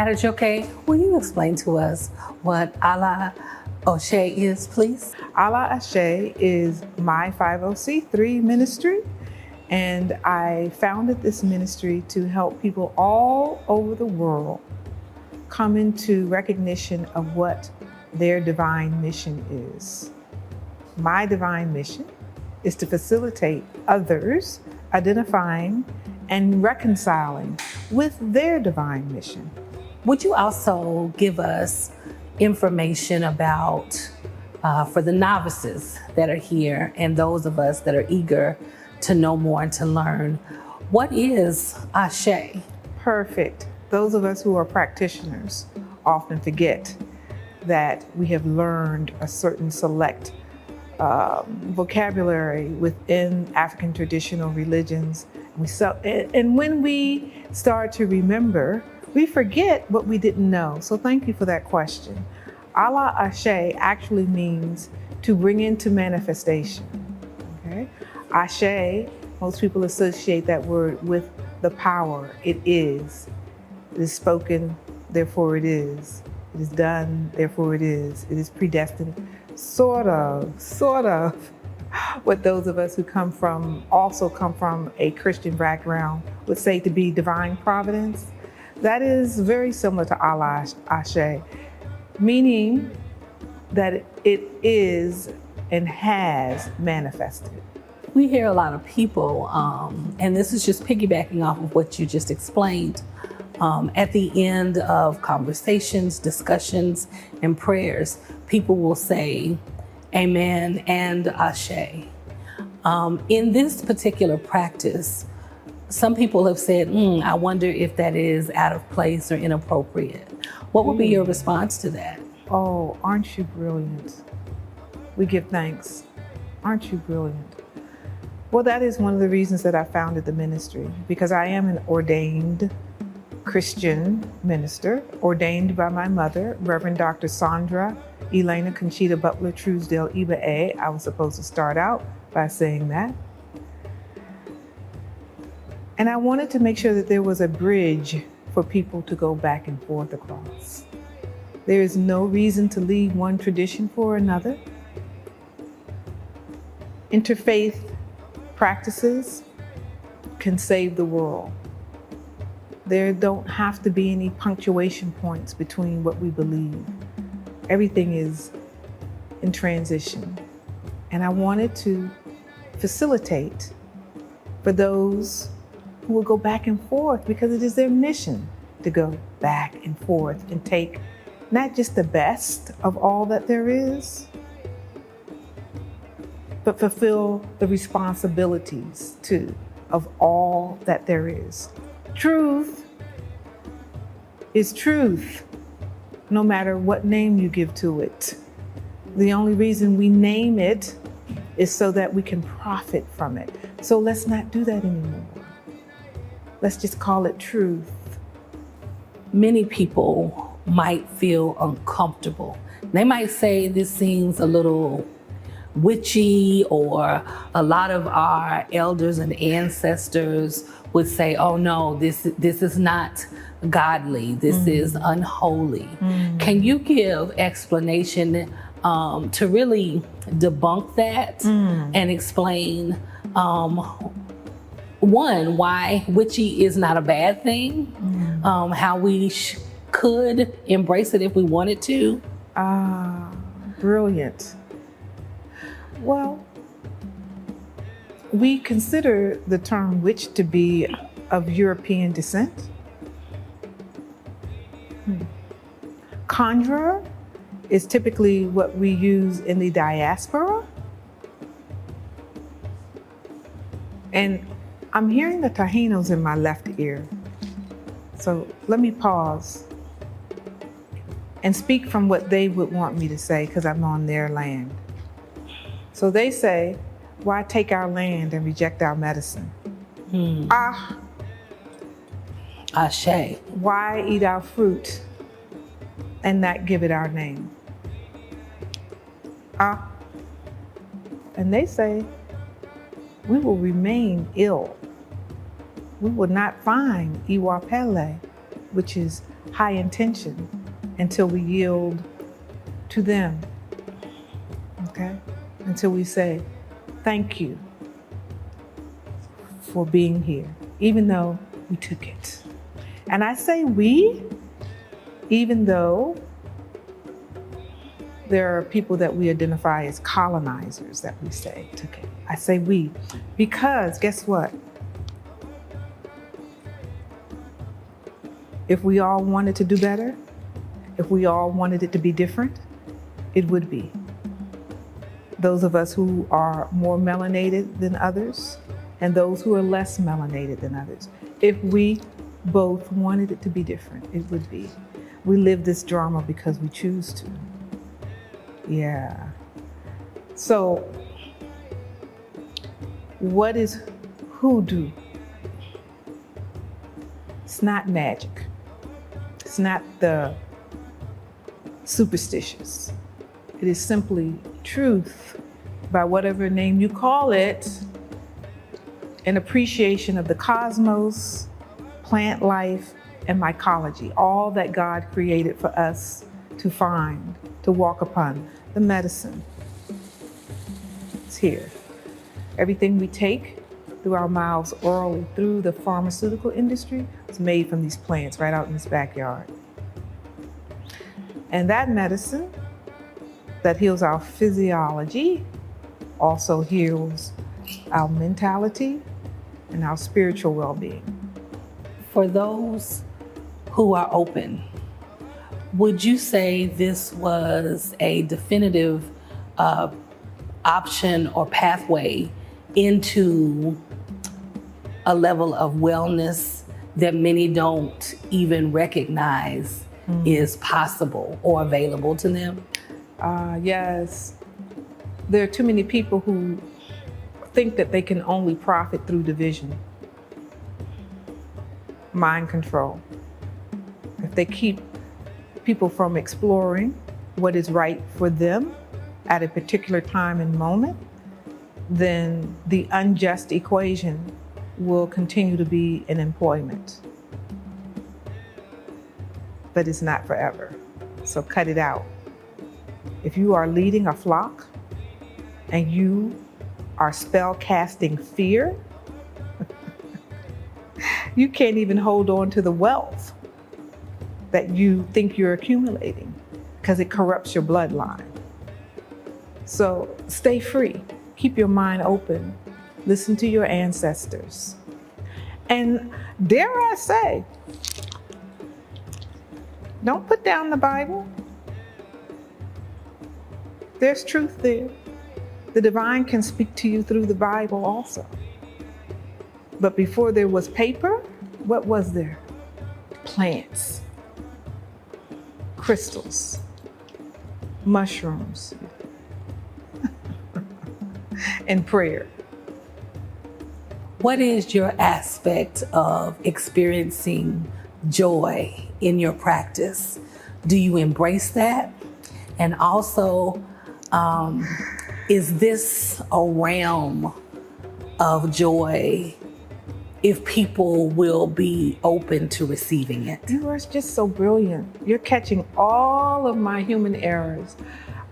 Adejoke, will you explain to us what Ala Oshe is, please? Ala Ashe is my 50c3 ministry, and I founded this ministry to help people all over the world come into recognition of what their divine mission is. My divine mission is to facilitate others identifying and reconciling with their divine mission. Would you also give us information about, for the novices that are here and those of us that are eager to know more and to learn, what is Ashe? Perfect. Those of us who are practitioners often forget that we have learned a certain select vocabulary within African traditional religions. And when we start to remember, we forget what we didn't know. So thank you for that question. Ala Ashe actually means to bring into manifestation. Okay? Ashe, most people associate that word with the power. It is. It is spoken, therefore it is. It is done, therefore it is. It is predestined. Sort of. What those of us who also come from a Christian background would say to be divine providence. That is very similar to Ala Ashe, meaning that it is and has manifested. We hear a lot of people, and this is just piggybacking off of what you just explained, at the end of conversations, discussions, and prayers, people will say, Amen and Ashe. In this particular practice, some people have said, I wonder if that is out of place or inappropriate. What would be your response to that? Oh, aren't you brilliant? We give thanks. Aren't you brilliant? Well, that is one of the reasons that I founded the ministry, because I am an ordained Christian minister, ordained by my mother, Reverend Dr. Sandra Elena Conchita Butler Truesdale Iba. I was supposed to start out by saying that. And I wanted to make sure that there was a bridge for people to go back and forth across. There is no reason to leave one tradition for another. Interfaith practices can save the world. There don't have to be any punctuation points between what we believe. Everything is in transition. And I wanted to facilitate for those who will go back and forth, because it is their mission to go back and forth and take not just the best of all that there is, but fulfill the responsibilities too of all that there is. Truth is truth, no matter what name you give to it. The only reason we name it is so that we can profit from it. So let's not do that anymore. Let's just call it truth. Many people might feel uncomfortable. They might say this seems a little witchy, or a lot of our elders and ancestors would say, oh no, this is not godly, this is unholy. Can you give explanation to really debunk that and explain one, why witchy is not a bad thing, how we could embrace it if we wanted to? Brilliant. Well, we consider the term witch to be of European descent. Conjurer is typically what we use in the diaspora. And I'm hearing the Taínos in my left ear. So let me pause and speak from what they would want me to say, because I'm on their land. So they say, why take our land and reject our medicine? Ashe. Why eat our fruit and not give it our name? And they say, we will remain ill. We will not find Iwa Pele, which is high intention until we yield to them, okay? Until we say, thank you for being here, even though we took it. And I say we, even though there are people that we identify as colonizers that we say took it. I say we, because guess what? If we all wanted to do better, if we all wanted it to be different, it would be. Those of us who are more melanated than others, and those who are less melanated than others. If we both wanted it to be different, it would be. We live this drama because we choose to. Yeah. So, what is hoodoo? It's not magic. It's not the superstitious. It is simply truth, by whatever name you call it, an appreciation of the cosmos, plant life, and mycology, all that God created for us to find, to walk upon. The medicine, it's here. Everything we take through our mouths orally, through the pharmaceutical industry, is made from these plants right out in this backyard. And that medicine that heals our physiology also heals our mentality and our spiritual well-being. For those who are open, would you say this was a definitive option or pathway into a level of wellness that many don't even recognize is possible or available to them? Yes. There are too many people who think that they can only profit through division, mind control. If they keep people from exploring what is right for them at a particular time and moment, then the unjust equation will continue to be in employment. But it's not forever, so cut it out. If you are leading a flock and you are spell casting fear, you can't even hold on to the wealth that you think you're accumulating because it corrupts your bloodline. So stay free, keep your mind open, listen to your ancestors. And dare I say, don't put down the Bible. There's truth there. The divine can speak to you through the Bible also. But before there was paper, what was there? Plants, crystals, mushrooms, and prayer. What is your aspect of experiencing joy in your practice? Do you embrace that? And also, is this a realm of joy if people will be open to receiving it? You are just so brilliant. You're catching all of my human errors.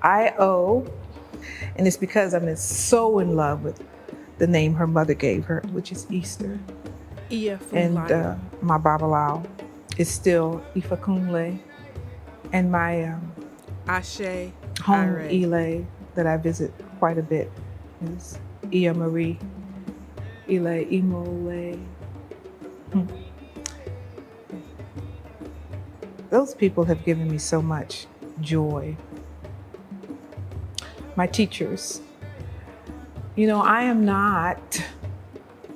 And it's because I'm so in love with the name her mother gave her, which is Easter. And my Babalawo is still Ifakunle. And my Ashe, home Ile that I visit quite a bit is Iya Marie, Ile Imole. Those people have given me so much joy. My teachers. You know, I am not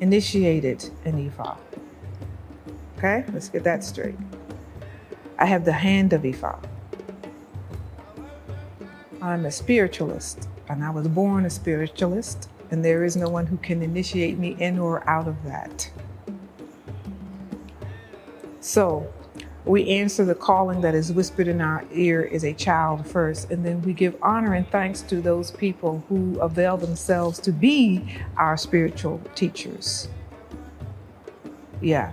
initiated in Ifa. Okay, let's get that straight. I have the hand of Ifa. I'm a spiritualist, and I was born a spiritualist, and there is no one who can initiate me in or out of that. So, we answer the calling that is whispered in our ear as a child first, and then we give honor and thanks to those people who avail themselves to be our spiritual teachers. Yeah.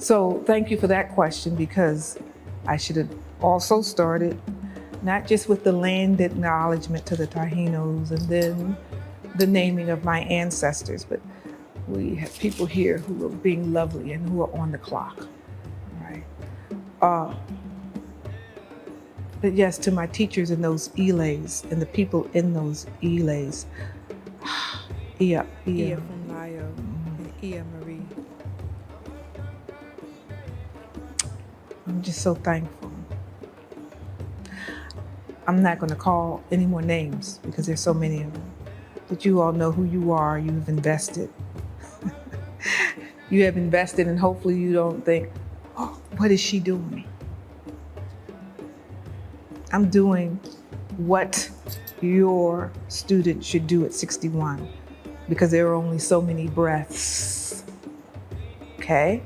So thank you for that question, because I should have also started not just with the land acknowledgement to the Taínos and then the naming of my ancestors, but we have people here who are being lovely and who are on the clock, right? But yes, to my teachers in those elays and the people in those elays, Ia Funlayo and Ia Marie. I'm just so thankful. I'm not going to call any more names because there's so many of them. But you all know who you are. You've invested. You have invested, and hopefully you don't think, oh, what is she doing? I'm doing what your student should do at 61, because there are only so many breaths. Okay?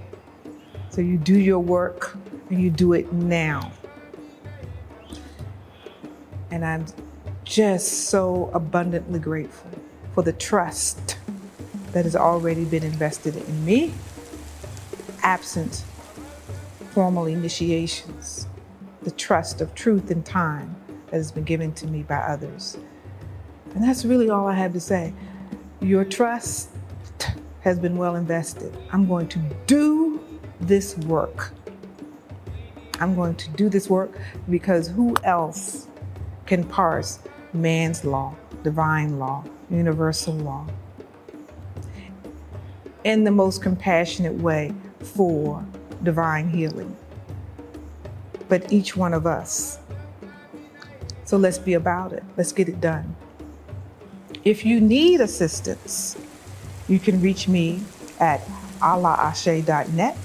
So you do your work and you do it now. And I'm just so abundantly grateful for the trust that has already been invested in me, absent formal initiations, the trust of truth and time that has been given to me by others. And that's really all I have to say. Your trust has been well invested. I'm going to do this work. I'm going to do this work because who else can parse man's law, divine law, universal law, in the most compassionate way for divine healing, but each one of us. So let's be about it. Let's get it done. If you need assistance, you can reach me at alaashe.net.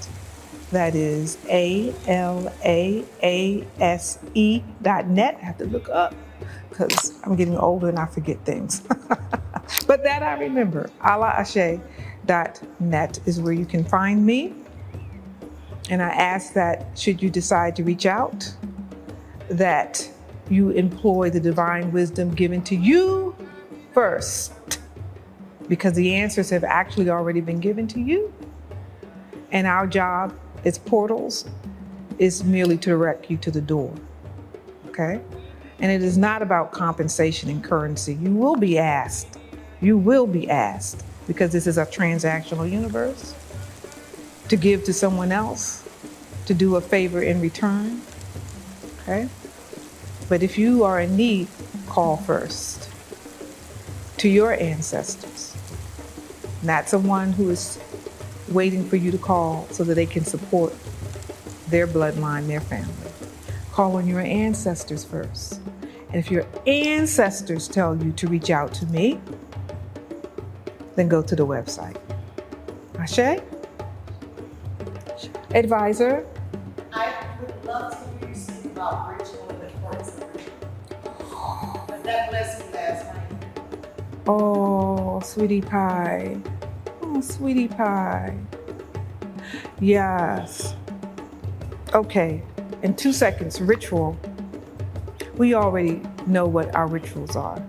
That is ALAASE.net. I have to look up because I'm getting older and I forget things. But that I remember. alaashe.net is where you can find me. And I ask that should you decide to reach out, that you employ the divine wisdom given to you first, because the answers have actually already been given to you. And our job as portals is merely to direct you to the door, okay? And it is not about compensation and currency. You will be asked, because this is a transactional universe, to give to someone else, to do a favor in return, okay? But if you are in need, call first to your ancestors, not someone who is waiting for you to call so that they can support their bloodline, their family. Call on your ancestors first. And if your ancestors tell you to reach out to me, then go to the website. Ashe? Advisor? I would love to hear you speak about ritual and the importance of ritual. Because that blessed me last night. Oh, sweetie pie. Oh, sweetie pie. Yes. Okay, in 2 seconds, ritual. We already know what our rituals are.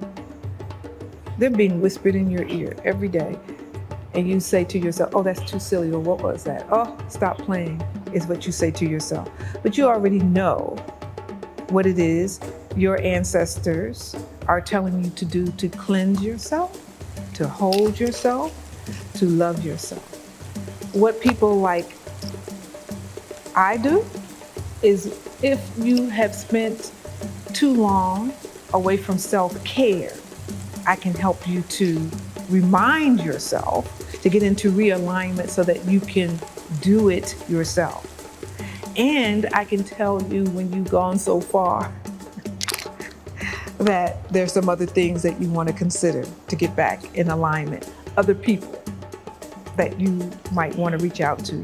They're being whispered in your ear every day. And you say to yourself, oh, that's too silly, or what was that? Oh, stop playing, is what you say to yourself. But you already know what it is your ancestors are telling you to do to cleanse yourself, to hold yourself, to love yourself. What people like I do is, if you have spent too long away from self-care, I can help you to remind yourself to get into realignment so that you can do it yourself. And I can tell you when you've gone so far that there's some other things that you want to consider to get back in alignment. Other people that you might want to reach out to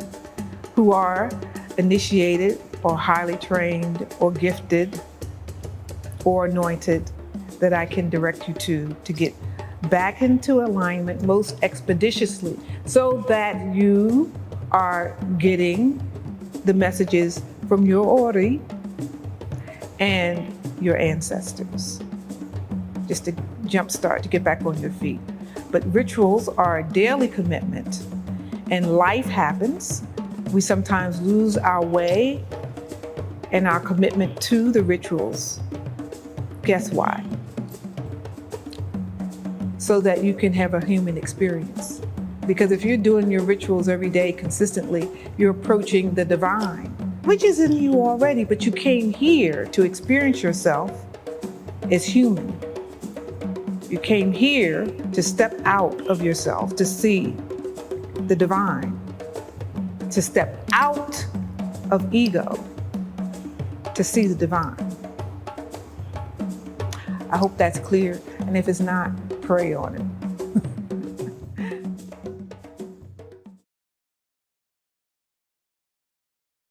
who are initiated or highly trained or gifted or anointed, that I can direct you to get back into alignment most expeditiously, so that you are getting the messages from your Ori and your ancestors, just to jumpstart, to get back on your feet. But rituals are a daily commitment, and life happens, We sometimes lose our way and our commitment to the rituals. Guess why? So that you can have a human experience. Because if you're doing your rituals every day consistently, you're approaching the divine, which is in you already, but you came here to experience yourself as human. You came here to step out of yourself, to see the divine, to step out of ego, to see the divine. I hope that's clear, and if it's not, pray on it.